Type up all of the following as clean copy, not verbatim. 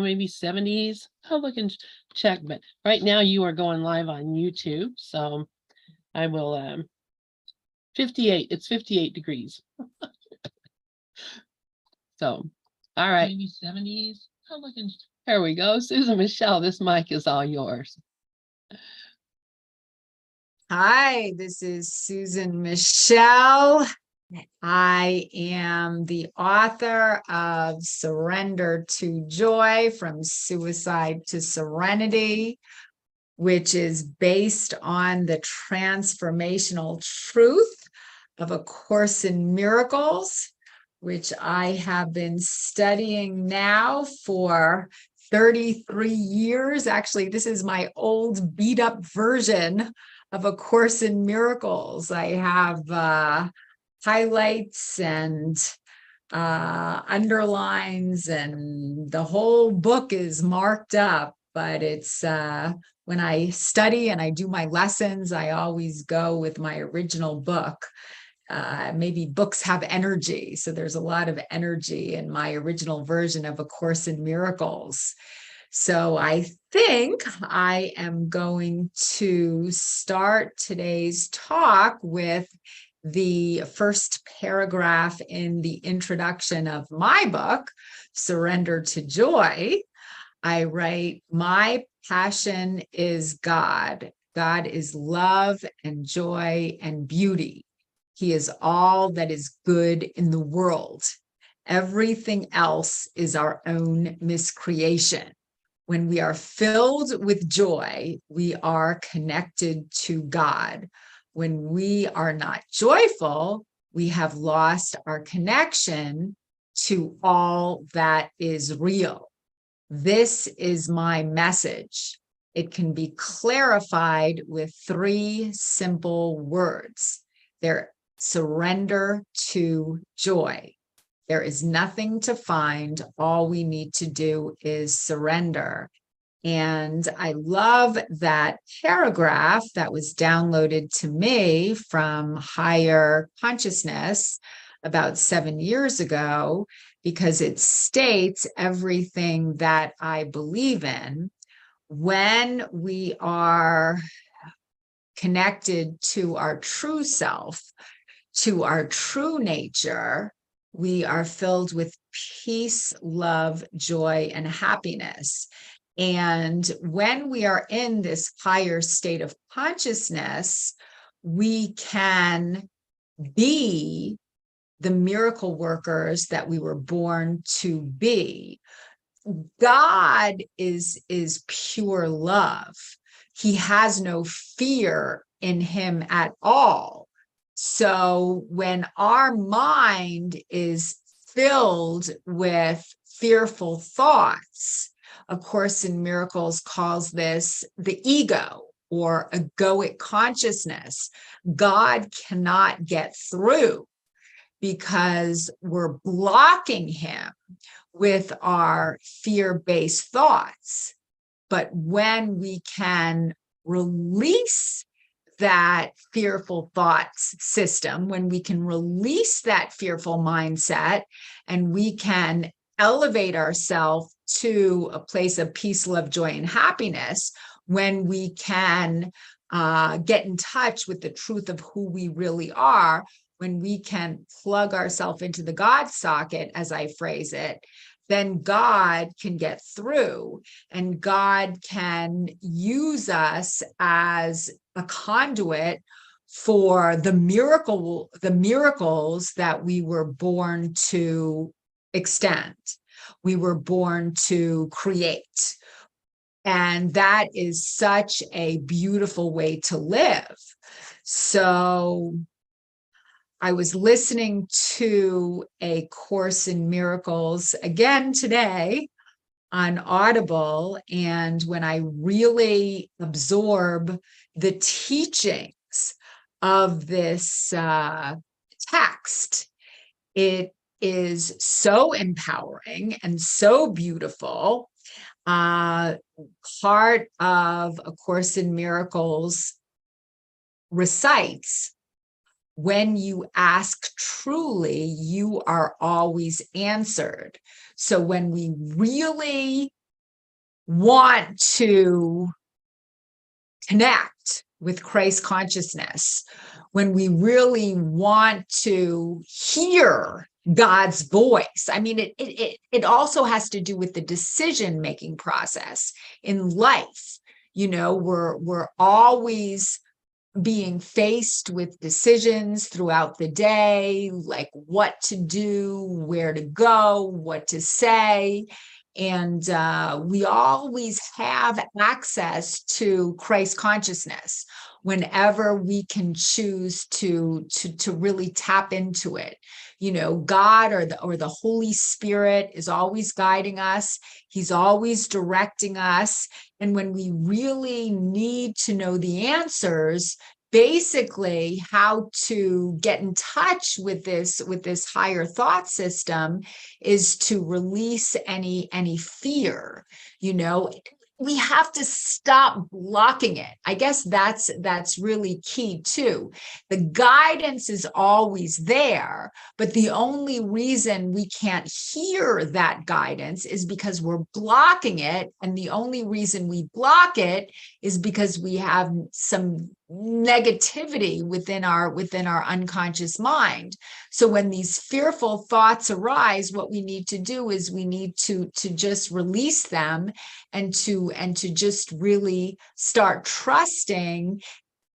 maybe 70s. I'll look and check, but right now you are going live on YouTube, so I will 58. It's 58 degrees. So, all right. Maybe 70s. I'll look and there we go. Susan Michel, this mic is all yours. Hi, this is Susan Michel. I am the author of Surrender to Joy, From Suicide to Serenity, which is based on the transformational truth of A Course in Miracles, which I have been studying now for 33 years. Actually, this is my old beat up version of A Course in Miracles. I have highlights and underlines, and the whole book is marked up, but it's when I study and I do my lessons, I always go with my original book. Maybe books have energy, so there's a lot of energy in my original version of A Course in Miracles. So I think I am going to start today's talk with the first paragraph in the introduction of my book, Surrender to Joy. I write, "My passion is God. God is love and joy and beauty. He is all that is good in the world. Everything else is our own miscreation. When we are filled with joy, we are connected to God. When we are not joyful, we have lost our connection to all that is real." This is my message. It can be clarified with 3 simple words. They're surrender to joy. There is nothing to find. All we need to do is surrender. And I love that paragraph that was downloaded to me from Higher Consciousness about 7 years ago, because it states everything that I believe in. When we are connected to our true self, to our true nature, we are filled with peace, love, joy, and happiness. And when we are in this higher state of consciousness, we can be the miracle workers that we were born to be. God is pure love. He has no fear in him at all. So when our mind is filled with fearful thoughts, A Course in Miracles calls this the ego or egoic consciousness. God cannot get through because we're blocking him with our fear-based thoughts. But when we can release that fearful thoughts system, when we can release that fearful mindset, and we can elevate ourselves to a place of peace, love, joy, and happiness, when we can get in touch with the truth of who we really are, when we can plug ourselves into the God socket, as I phrase it, then God can get through, and God can use us as a conduit for the miracles that we were born to extend. We were born to create. And that is such a beautiful way to live. So I was listening to A Course in Miracles again today on Audible, and when I really absorb the teachings of this text, it is so empowering and so beautiful. Part of A Course in Miracles recites, "When you ask truly, you are always answered." So when we really want to connect with Christ consciousness, when we really want to hear God's voice. I mean, it also has to do with the decision-making process in life. You know, we're always being faced with decisions throughout the day, like what to do, where to go, what to say. And we always have access to Christ consciousness whenever we can choose to really tap into it. You know, God or the Holy Spirit is always guiding us. He's always directing us. And when we really need to know the answers, basically how to get in touch with this higher thought system is to release any fear. You know, we have to stop blocking it. I guess that's really key too. The guidance is always there, but the only reason we can't hear that guidance is because we're blocking it. And the only reason we block it is because we have some negativity within our unconscious mind. So when these fearful thoughts arise, what we need to do is we need to just release them and to just really start trusting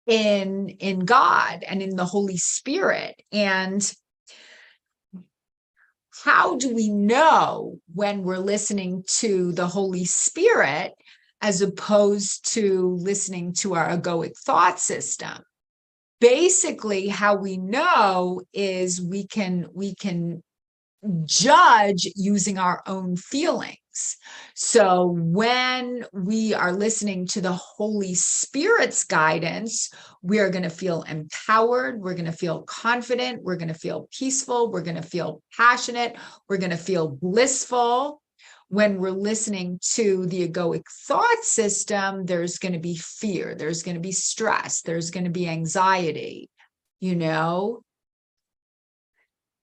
in God and in the Holy Spirit. And how do we know when we're listening to the Holy Spirit as opposed to listening to our egoic thought system? Basically, how we know is we can judge using our own feelings. So when we are listening to the Holy Spirit's guidance, we are going to feel empowered. We're going to feel confident. We're going to feel peaceful. We're going to feel passionate. We're going to feel blissful. When we're listening to the egoic thought system, there's going to be fear. There's going to be stress. There's going to be anxiety, you know?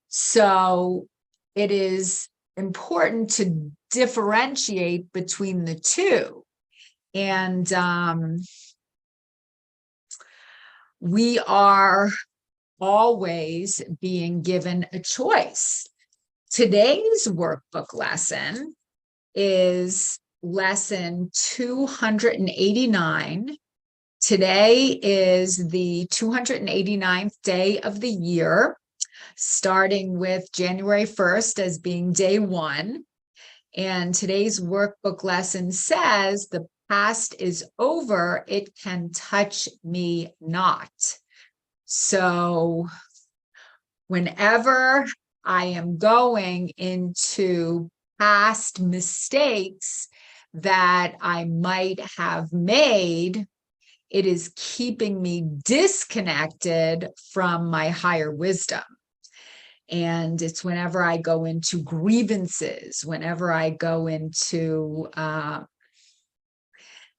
So it is important to differentiate between the two. And we are always being given a choice. Today's workbook lesson is lesson 289. Today is the 289th day of the year, starting with January 1st as being day one. And today's workbook lesson says, the past is over, it can touch me not. So whenever I am going into past mistakes that I might have made, it is keeping me disconnected from my higher wisdom. And it's whenever I go into grievances, whenever I go into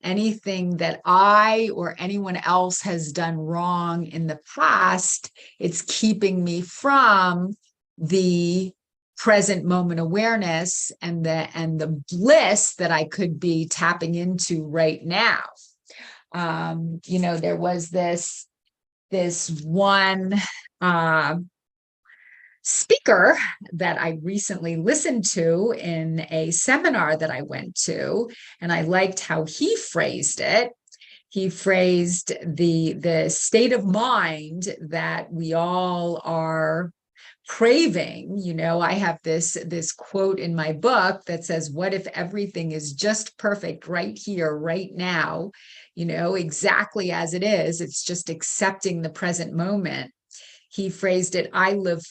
anything that I or anyone else has done wrong in the past, it's keeping me from the present moment awareness and the bliss that I could be tapping into right now. You know, there was this one speaker that I recently listened to in a seminar that I went to, and I liked how he phrased it. He phrased the state of mind that we all are craving. You know, I have this quote in my book that says, what if everything is just perfect right here, right now, you know, exactly as it is? It's just accepting the present moment. He phrased it, I live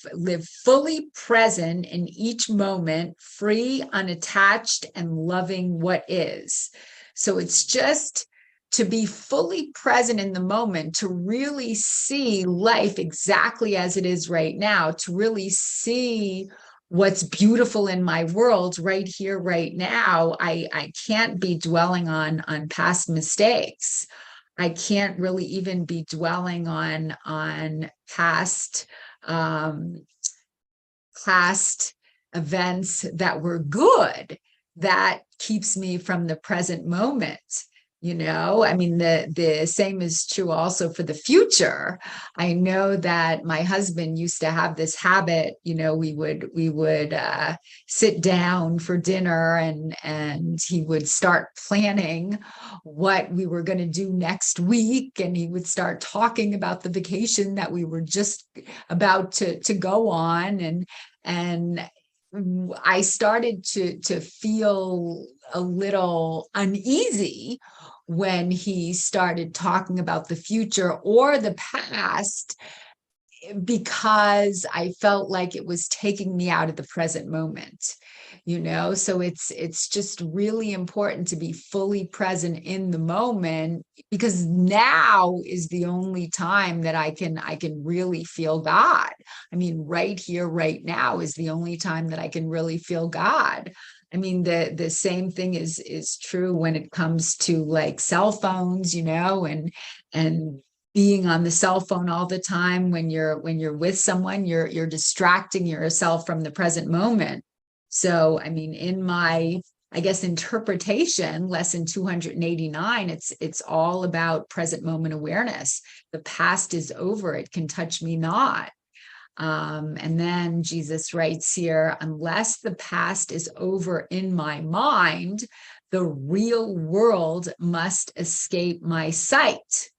fully present in each moment, free, unattached, and loving what is. So it's just to be fully present in the moment, to really see life exactly as it is right now, to really see what's beautiful in my world right here, right now. I can't be dwelling on past mistakes. I can't really even be dwelling on past events that were good. that keeps me from the present moment. I mean, the same is true also for the future. I know that my husband used to have this habit, we would sit down for dinner, and he would start planning what we were going to do next week, and he would start talking about the vacation that we were just about to go on, and I started to feel a little uneasy when he started talking about the future or the past, because I felt like it was taking me out of the present moment. So it's just really important to be fully present in the moment, because now is the only time that I can really feel God. I mean, right here, right now is the only time that I can really feel God. I mean, the same thing is true when it comes to like cell phones, and being on the cell phone all the time. When you're with someone, you're distracting yourself from the present moment. So, I mean, in my, I guess, interpretation, lesson 289, it's all about present moment awareness. The past is over, it can touch me not. And then Jesus writes here, unless the past is over in my mind, the real world must escape my sight.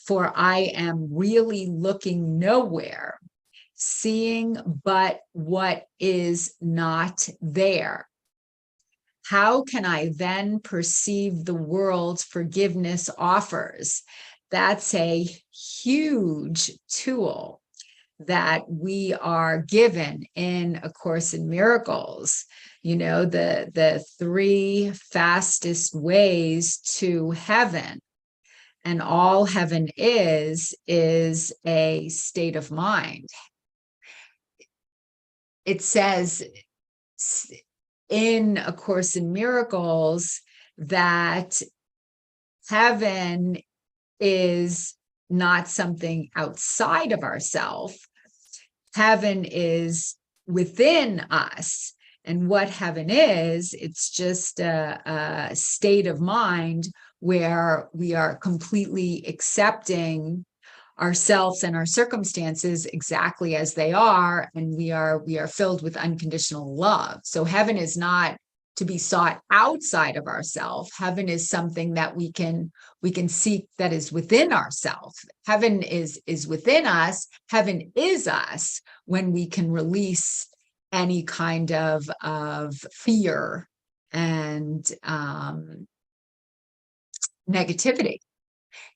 For I am really looking nowhere, seeing but what is not there. How can I then perceive the world's forgiveness offers? That's a huge tool that we are given in A Course in Miracles. The three fastest ways to heaven. And all heaven is a state of mind. It says in A Course in Miracles that heaven is not something outside of ourselves. Heaven is within us. And what heaven is, it's just a state of mind where we are completely accepting ourselves and our circumstances exactly as they are, and we are filled with unconditional love. So heaven is not to be sought outside of ourselves. Heaven is something that we can seek, that is within ourselves. Heaven is within us. Heaven is us when we can release any kind of fear and negativity.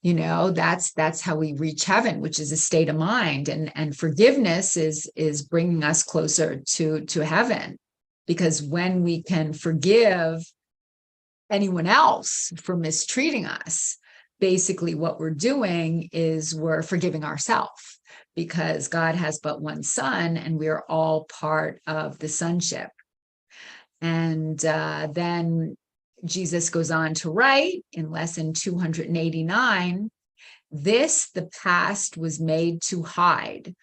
That's how we reach heaven, which is a state of mind. And forgiveness is bringing us closer to heaven, because when we can forgive anyone else for mistreating us, basically what we're doing is we're forgiving ourselves, because God has but one son, and we're all part of the sonship. And then Jesus goes on to write in lesson 289, this the past was made to hide.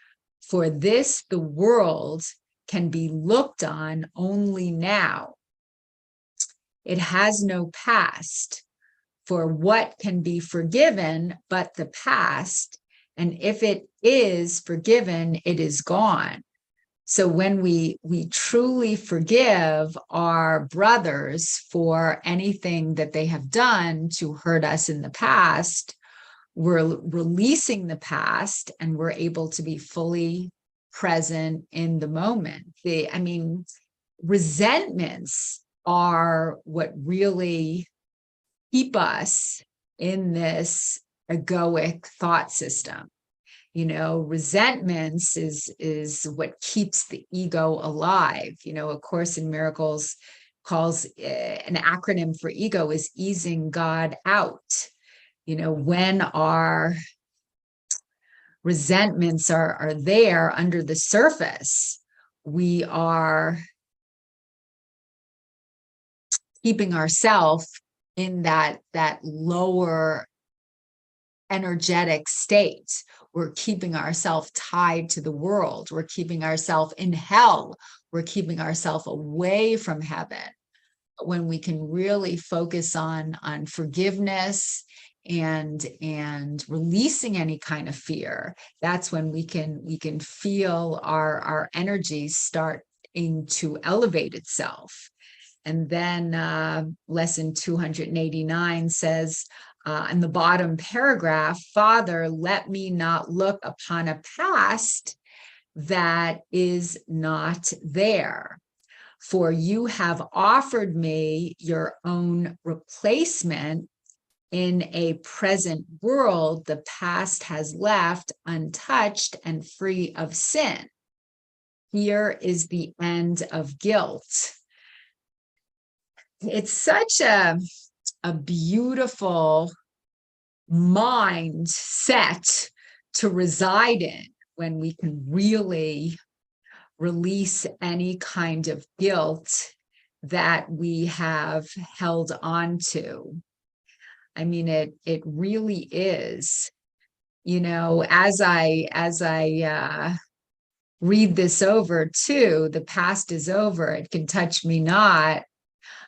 For this the world can be looked on only now. It has no past. For what can be forgiven but the past? And if it is forgiven, it is gone. So when we truly forgive our brothers for anything that they have done to hurt us in the past, we're releasing the past, and we're able to be fully present in the moment. Resentments are what really keep us in this egoic thought system. Resentments is what keeps the ego alive. A Course in Miracles calls an acronym for ego is easing God out. When our resentments are there under the surface, we are keeping ourselves in that lower energetic state. We're keeping ourselves tied to the world. We're keeping ourselves in hell. We're keeping ourselves away from heaven. when we can really focus on forgiveness and releasing any kind of fear, that's when we can feel our energies starting to elevate itself. And then lesson 289 says, in the bottom paragraph, Father, let me not look upon a past that is not there. For you have offered me your own replacement in a present world the past has left untouched and free of sin. Here is the end of guilt. It's such a beautiful mindset to reside in when we can really release any kind of guilt that we have held on to. I mean, it really is, as I read this over too, the past is over, it can touch me not.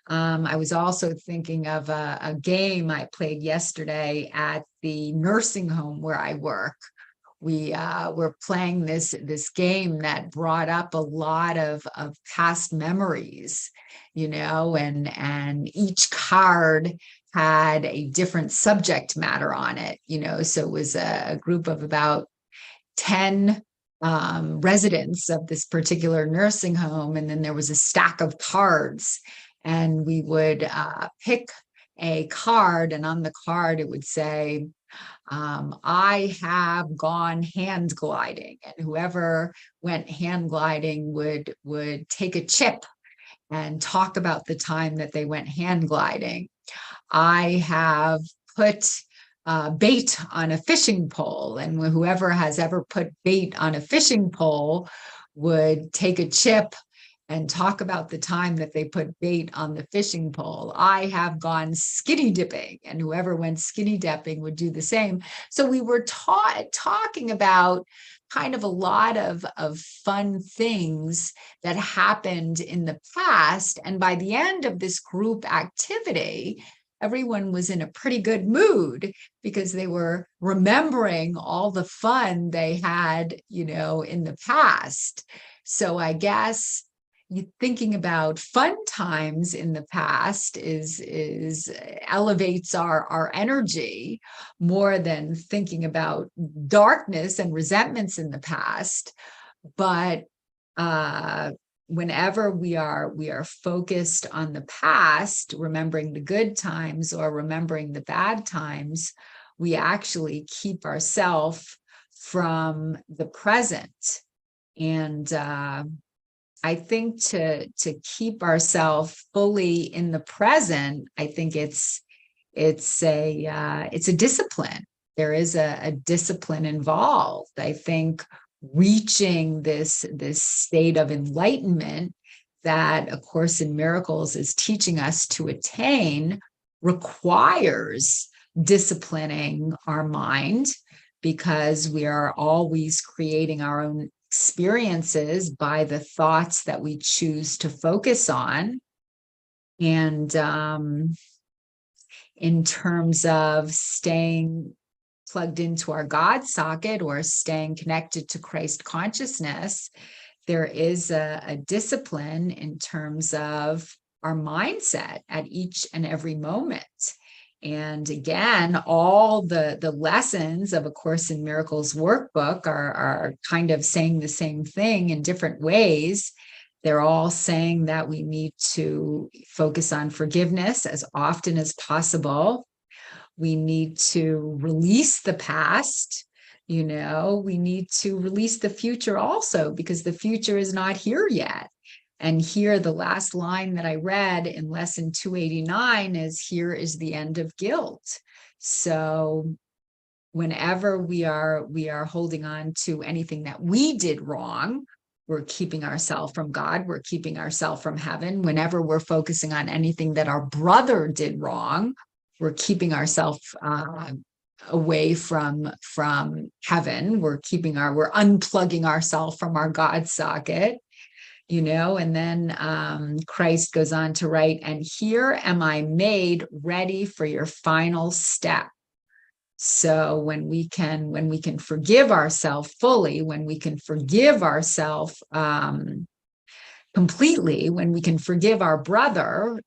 I was also thinking of a game I played yesterday at the nursing home where I work. We were playing this game that brought up a lot of past memories, and each card had a different subject matter on it, so it was a group of about 10 residents of this particular nursing home, and then there was a stack of cards, and we would pick a card, and on the card it would say, I have gone hand gliding, and whoever went hand gliding would take a chip and talk about the time that they went hand gliding. I have put bait on a fishing pole, and whoever has ever put bait on a fishing pole would take a chip and talk about the time that they put bait on the fishing pole. I have gone skinny dipping, and whoever went skinny dipping would do the same. So we were talking about kind of a lot of fun things that happened in the past. And by the end of this group activity, everyone was in a pretty good mood because they were remembering all the fun they had, in the past. So I guess thinking about fun times in the past is elevates our energy more than thinking about darkness and resentments in the past. But whenever we are focused on the past, remembering the good times or remembering the bad times, we actually keep ourselves from the present. And I think to keep ourselves fully in the present, I think it's a discipline. There is a discipline involved. I think reaching this state of enlightenment that A Course in Miracles is teaching us to attain requires disciplining our mind, because we are always creating our own experiences by the thoughts that we choose to focus on. And in terms of staying plugged into our God socket or staying connected to Christ consciousness, there is a discipline in terms of our mindset at each and every moment. And again, all the lessons of A Course in Miracles workbook are kind of saying the same thing in different ways. They're all saying that we need to focus on forgiveness as often as possible. We need to release the past. We need to release the future also, because the future is not here yet. And here, the last line that I read in lesson 289 is, here is the end of guilt. So whenever we are holding on to anything that we did wrong, we're keeping ourselves from God, we're keeping ourselves from heaven. Whenever we're focusing on anything that our brother did wrong, we're keeping ourselves away from heaven. We're unplugging ourselves from our God socket. And then Christ goes on to write, and here am I made ready for your final step. So when we can forgive ourselves fully, when we can forgive ourselves completely, when we can forgive our brother,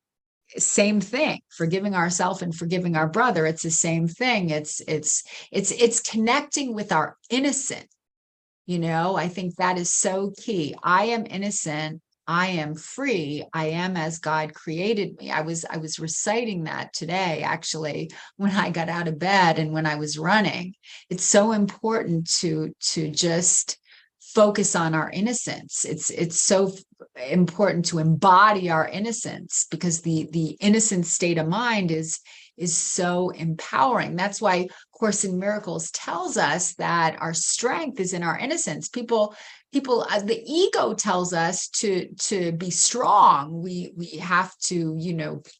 same thing. Forgiving ourselves and forgiving our brother, it's the same thing. It's connecting with our innocence. I think that is so key. I am innocent. I am free. I am as God created me. I was reciting that today, actually, when I got out of bed and when I was running. It's so important to just focus on our innocence. It's so important to embody our innocence, because the innocent state of mind is so empowering. That's why Course in Miracles tells us that our strength is in our innocence. People, the ego tells us to be strong. We have to,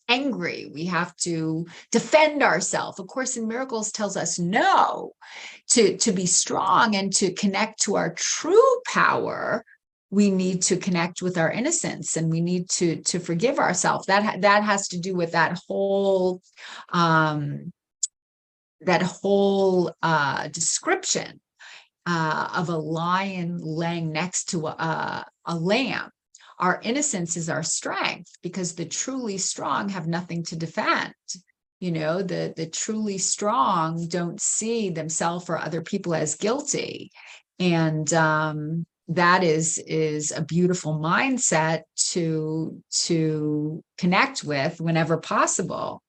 angry. We have to defend ourselves. A Course in Miracles tells us no, to be strong and to connect to our true power. We need to connect with our innocence, and we need to forgive ourselves. That has to do with that whole description of a lion laying next to a lamb. Our innocence is our strength, because the truly strong have nothing to defend. The truly strong don't see themselves or other people as guilty. And that is a beautiful mindset to connect with whenever possible.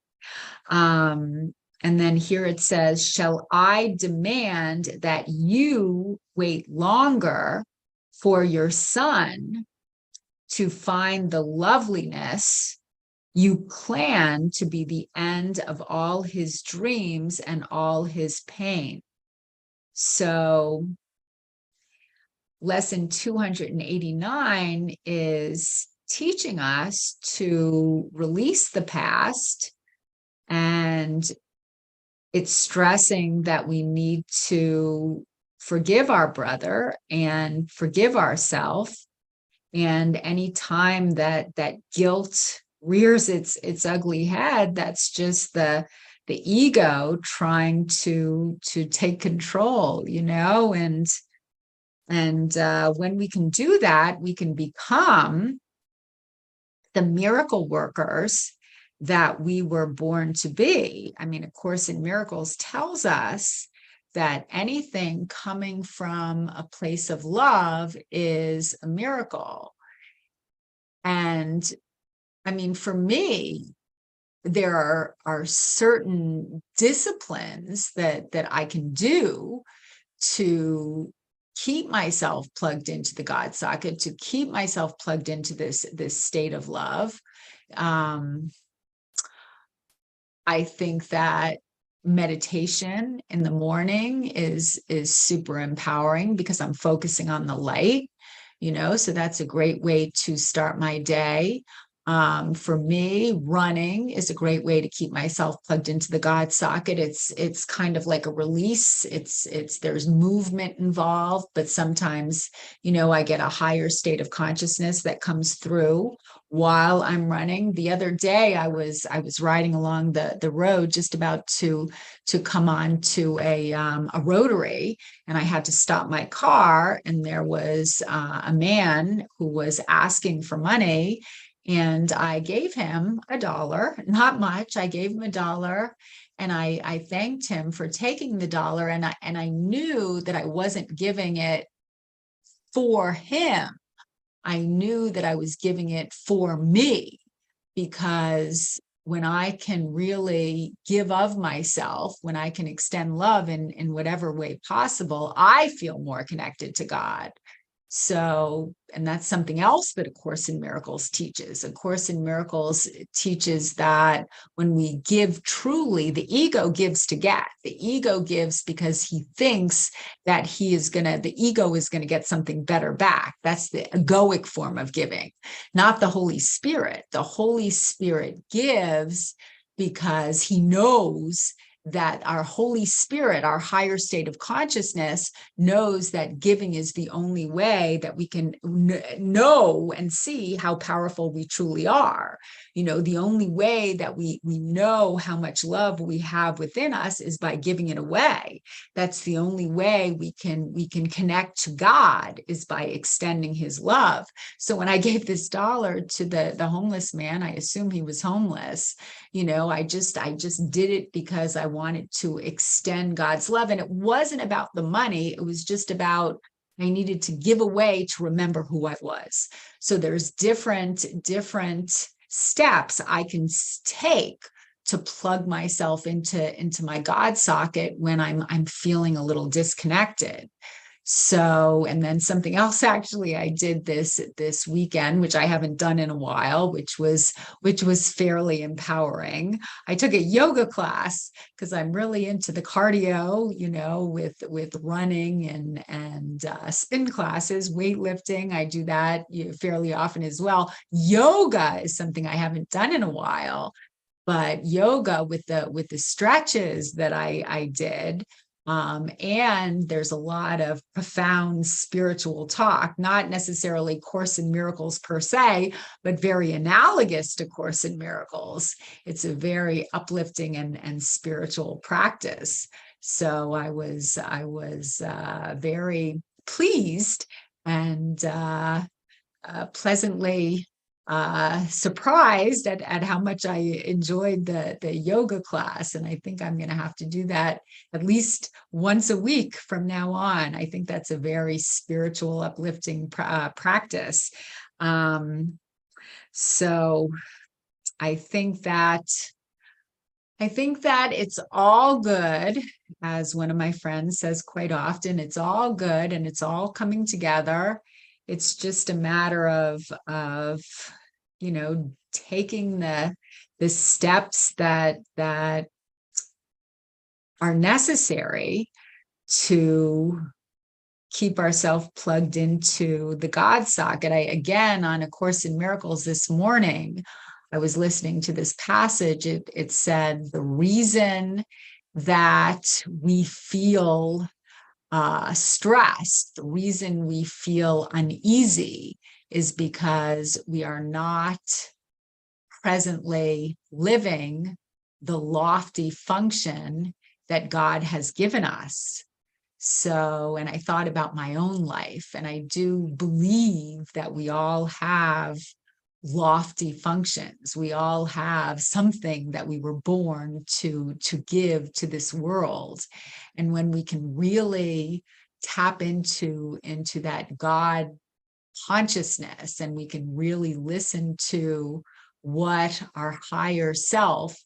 And then here it says, shall I demand that you wait longer for your son to find the loveliness you plan to be the end of all his dreams and all his pain? So lesson 289 is teaching us to release the past, and it's stressing that we need to forgive our brother and forgive ourselves. And any time that guilt rears its ugly head, that's just the ego trying to take control, and when we can do that, we can become the miracle workers that we were born to be. I mean, A Course in Miracles tells us that anything coming from a place of love is a miracle. And I mean, for me, there are certain disciplines that I can do to keep myself plugged into the God socket, to keep myself plugged into this state of love. I think that meditation in the morning is super empowering, because I'm focusing on the light, so that's a great way to start my day. For me, running is a great way to keep myself plugged into the God socket. It's kind of like a release. There's movement involved, but sometimes, I get a higher state of consciousness that comes through while I'm running. The other day, I was riding along the road, just about to come on to a rotary, and I had to stop my car, and there was a man who was asking for money. And I gave him $1, not much. I gave him $1, and I thanked him for taking the $1. And I knew that I wasn't giving it for him. I knew that I was giving it for me, because when I can really give of myself, when I can extend love in whatever way possible, I feel more connected to God. So, and that's something else that A Course in Miracles teaches. A Course in Miracles teaches that when we give truly, the ego gives to get. The ego gives because he thinks that the ego is going to get something better back. That's the egoic form of giving, not the Holy Spirit. The Holy Spirit gives because he knows that our Holy Spirit, our higher state of consciousness, knows that giving is the only way that we can know and see how powerful we truly are. The only way that we know how much love we have within us is by giving it away. That's the only way we can connect to God, is by extending his love. So when I gave this dollar to the homeless man, I assume he was homeless. I just did it because I wanted to extend God's love. And it wasn't about the money. It was just about, I needed to give away to remember who I was. So there's different steps I can take to plug myself into my God socket when I'm feeling a little disconnected. So, and then something else actually I did this weekend, which I haven't done in a while, which was fairly empowering. I took a yoga class because I'm really into the cardio, with running and spin classes, weightlifting. I do that fairly often as well. Yoga is something I haven't done in a while, but yoga with the stretches that I did. And there's a lot of profound spiritual talk, not necessarily Course in Miracles per se, but very analogous to Course in Miracles. It's a very uplifting and spiritual practice. So I was very pleased and pleasantly surprised at how much I enjoyed the yoga class. And I think I'm going to have to do that at least once a week from now on. I think that's a very spiritual, uplifting practice. So I think that it's all good, as one of my friends says quite often. It's all good and it's all coming together. It's just a matter of taking the steps that are necessary to keep ourselves plugged into the God socket. Again, on A Course in Miracles this morning, I was listening to this passage. It said the reason that we feel stress, the reason we feel uneasy, is because we are not presently living the lofty function that God has given us. So, and I thought about my own life, and I do believe that we all have lofty functions. We all have something that we were born to give to this world. And when we can really tap into that God consciousness, and we can really listen to what our higher self,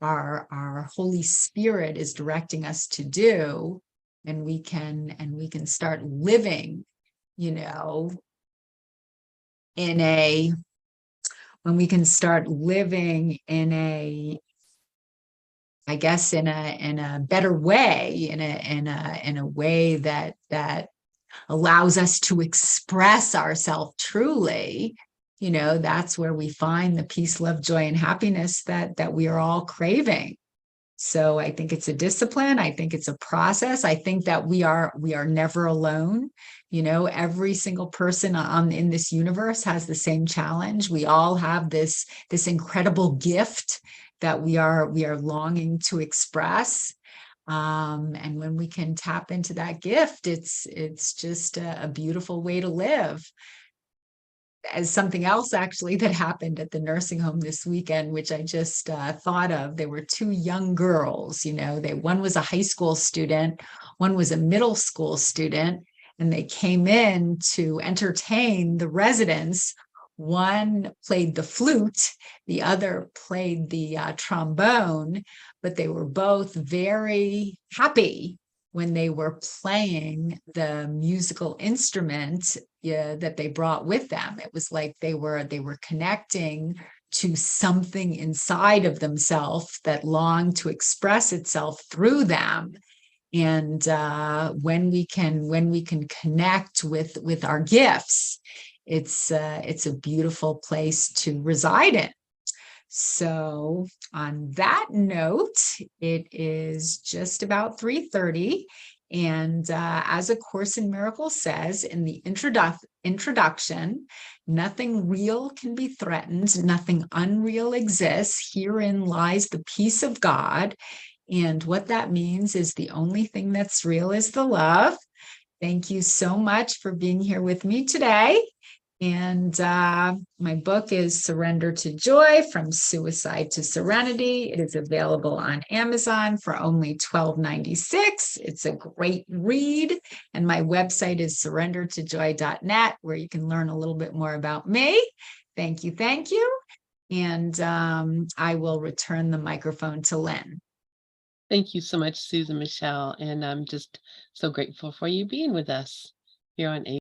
our Holy Spirit is directing us to do, and we can start living, when we can start living in a better way, in a way that allows us to express ourselves truly, that's where we find the peace, love, joy, and happiness that we are all craving. So I think it's a discipline. I think it's a process. I think that we are never alone. Every single person in this universe has the same challenge. We all have this incredible gift that we are longing to express. And when we can tap into that gift, it's just a beautiful way to live. As something else actually that happened at the nursing home this weekend, which I just thought of, there were two young girls, one was a high school student, one was a middle school student, and they came in to entertain the residents. One played the flute, the other played the trombone, but they were both very happy when they were playing the musical instrument that they brought with them. It was like they were connecting to something inside of themselves that longed to express itself through them. And when we can connect with our gifts, it's a beautiful place to reside in. So on that note, it is just about 3:30. And as A Course in Miracles says in the introduction, nothing real can be threatened, nothing unreal exists. Herein lies the peace of God. And what that means is the only thing that's real is the love. Thank you so much for being here with me today. And my book is Surrender to Joy, From Suicide to Serenity. It is available on Amazon for only $12.96. It's a great read. And my website is surrendertojoy.net, where you can learn a little bit more about me. Thank you. Thank you. And I will return the microphone to Lynn. Thank you so much, Susan Michelle. And I'm just so grateful for you being with us here on